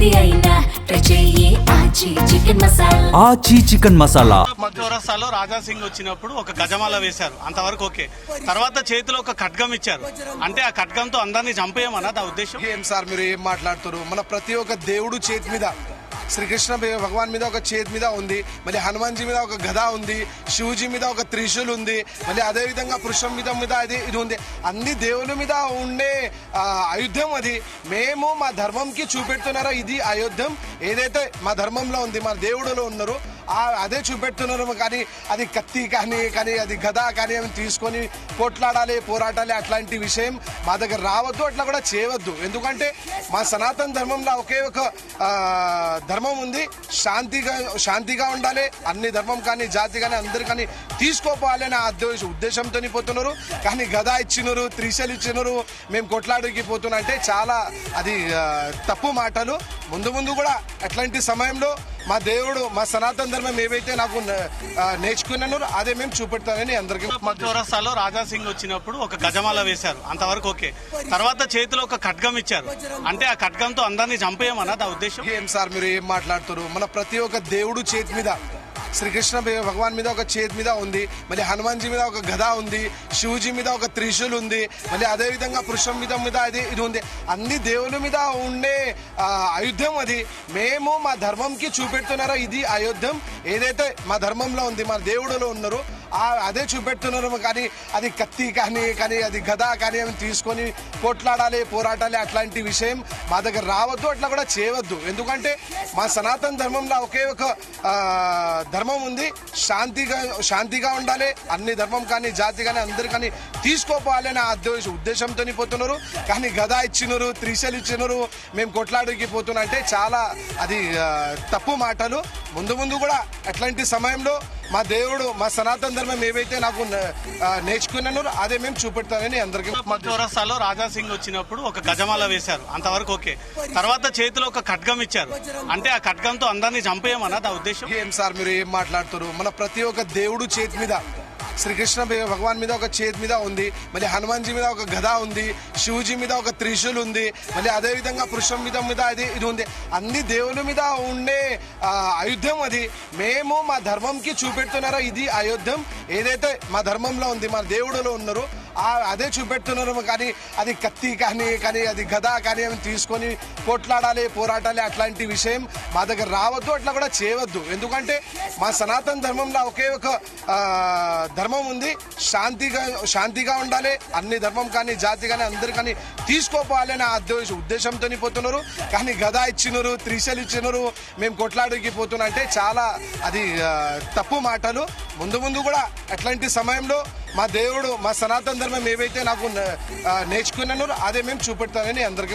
ఏది అయినా ట్రై చెయ్యి ఆచి చికెన్ మసాలా. ఆచి చికెన్ మసాలా. చౌరస్తాలో రాజా సింగ్ వచ్చినప్పుడు ఒక గజమాల వేశారు, అంతవరకు ఓకే. తర్వాత చేతిలో ఒక ఖడ్గం ఇచ్చారు, అంటే ఆ ఖడ్గంతో అందరినీ చంపేయమన్నది ఆ ఉద్దేశం. ఏం సార్ మీరు ఏం మాట్లాడుతారు? మన ప్రతి ఒక్క దేవుడు చేతి మీద, శ్రీకృష్ణ భగవాన్ మీద ఒక చేతి మీద ఉంది, మళ్ళీ హనుమాన్జీ మీద ఒక గద ఉంది, శివజీ మీద ఒక త్రిశూల్ ఉంది, మళ్ళీ అదే విధంగా పురుషం మీద ఇది ఉంది. అన్ని దేవుల మీద ఉండే ఆయుధం అది. మేము మా ధర్మంకి చూపెడుతున్నారో ఇది ఆయుధం ఏదైతే మా ధర్మంలో ఉంది, మా దేవుడులో ఉన్నారు అదే చూపెడుతున్నారు. కానీ అది కత్తి కానీ అది గద కానీ అవి తీసుకొని పోట్లాడాలి, పోరాటాలి, అట్లాంటి విషయం మా దగ్గర రావద్దు, అట్లా కూడా చేయవద్దు. ఎందుకంటే మా సనాతన ధర్మంలో ఒకే ఒక ధర్మం ఉంది, శాంతిగా ఉండాలి. అన్ని ధర్మం కానీ జాతి కానీ అందరు కానీ తీసుకోపోవాలి అని ఉద్దేశంతో పోతున్నారు. కానీ గద ఇచ్చినారు, త్రిశూల్ ఇచ్చినారు, మేము కొట్లాడికి పోతున్నా అంటే చాలా అది తప్పు మాటలు. ముందు కూడా అట్లాంటి సమయంలో మా దేవుడు, మా సనాతన ధర్మం ఏవైతే నాకు నేర్చుకున్నానో అదే మేము చూపెడతానని అందరికీ. చౌరస్తాలో రాజా సింగ్ వచ్చినప్పుడు ఒక గజమాల వేశారు, అంతవరకు ఓకే. తర్వాత చేతిలో ఒక ఖడ్గం ఇచ్చారు, అంటే ఆ ఖడ్గంతో అందరినీ చంపేయమన్నది ఆ ఉద్దేశం. ఏం సార్ మీరు ఏం మాట్లాడుతారు? మన ప్రతి ఒక్క దేవుడు చేతి మీద, శ్రీకృష్ణ భగవాన్ మీద ఒక చేతి మీద ఉంది, మళ్ళీ హనుమాన్జీ మీద ఒక గద ఉంది, శివజీ మీద ఒక త్రిశూల్ ఉంది, మళ్ళీ అదే విధంగా పురుషం మీద ఇది ఉంది. అన్ని దేవుల మీద ఉండే ఆయుధం అది. మేము మా ధర్మంకి చూపెడుతున్నారో ఇది ఆయుధం ఏదైతే మా ధర్మంలో ఉంది, మా దేవుడులో ఉన్నారు అదే చూపెడుతున్నారు. కానీ అది కత్తి కానీ అది గద కానీ అవి తీసుకొని పోట్లాడాలి, పోరాటాలి, అట్లాంటి విషయం మా దగ్గర రావద్దు, అట్లా కూడా చేయవద్దు. ఎందుకంటే మా సనాతన ధర్మంలో ఒకే ఒక ధర్మం ఉంది, శాంతిగా ఉండాలి. అన్ని ధర్మం కానీ జాతి కానీ అందరు కానీ తీసుకోపోవాలి అని ఉద్దేశంతో పోతున్నారు. కానీ గద ఇచ్చినారు, త్రిశూల్ ఇచ్చినారు, మేము కొట్లాడికి పోతున్నా అంటే చాలా అది తప్పు మాటలు. ముందు కూడా అట్లాంటి సమయంలో మా దేవుడు, మా సనాతన ధర్మం ఏవైతే నాకు నేర్చుకున్నానో అదే మేము చూపెడతానని అందరికీ. చౌరస్తాలో రాజా సింగ్ వచ్చినప్పుడు ఒక గజమాల వేశారు, అంతవరకు ఓకే. తర్వాత చేతిలో ఒక ఖడ్గం ఇచ్చారు, అంటే ఆ ఖడ్గంతో అందరినీ చంపేయమన్నది ఆ ఉద్దేశం. ఏం సార్ మీరు ఏం మాట్లాడుతారు? మన ప్రతి ఒక్క దేవుడు చేతి మీద, శ్రీకృష్ణ భగవాన్ మీద ఒక చేతి మీద ఉంది, మళ్ళీ హనుమాన్జీ మీద ఒక గద ఉంది, శివజీ మీద ఒక త్రిశూల్ ఉంది, మళ్ళీ అదే విధంగా పురుషం మీద ఇది ఉంది. అన్ని దేవుల మీద ఉండే ఆయుధం అది. మేము మా ధర్మంకి చూపెడుతున్నారో ఇది ఆయుధం ఏదైతే మా ధర్మంలో ఉంది, మా దేవుడులో ఉన్నారు అదే చూపెడుతున్నారు. కానీ అది కత్తి కానీ అది గద కానీ అవి తీసుకొని పోట్లాడాలి, పోరాటాలి, అట్లాంటి విషయం మా దగ్గర రావద్దు, అట్లా కూడా చేయవద్దు. ఎందుకంటే మా సనాతన ధర్మంలో ఒకే ఒక ధర్మం ఉంది, శాంతిగా ఉండాలి. అన్ని ధర్మం కానీ జాతి కానీ అందరు కానీ తీసుకోపోవాలి అని ఉద్దేశంతో పోతున్నారు. కానీ గద ఇచ్చినారు, త్రిశూల్ ఇచ్చినారు, మేము కొట్లాడికి పోతున్నా అంటే చాలా అది తప్పు మాటలు. ముందు కూడా అట్లాంటి సమయంలో మా దేవుడు, మా సనాతన ధర్మం ఏవైతే నాకు నేర్చుకున్నానో అదే మేము చూపెడతానని అందరికీ.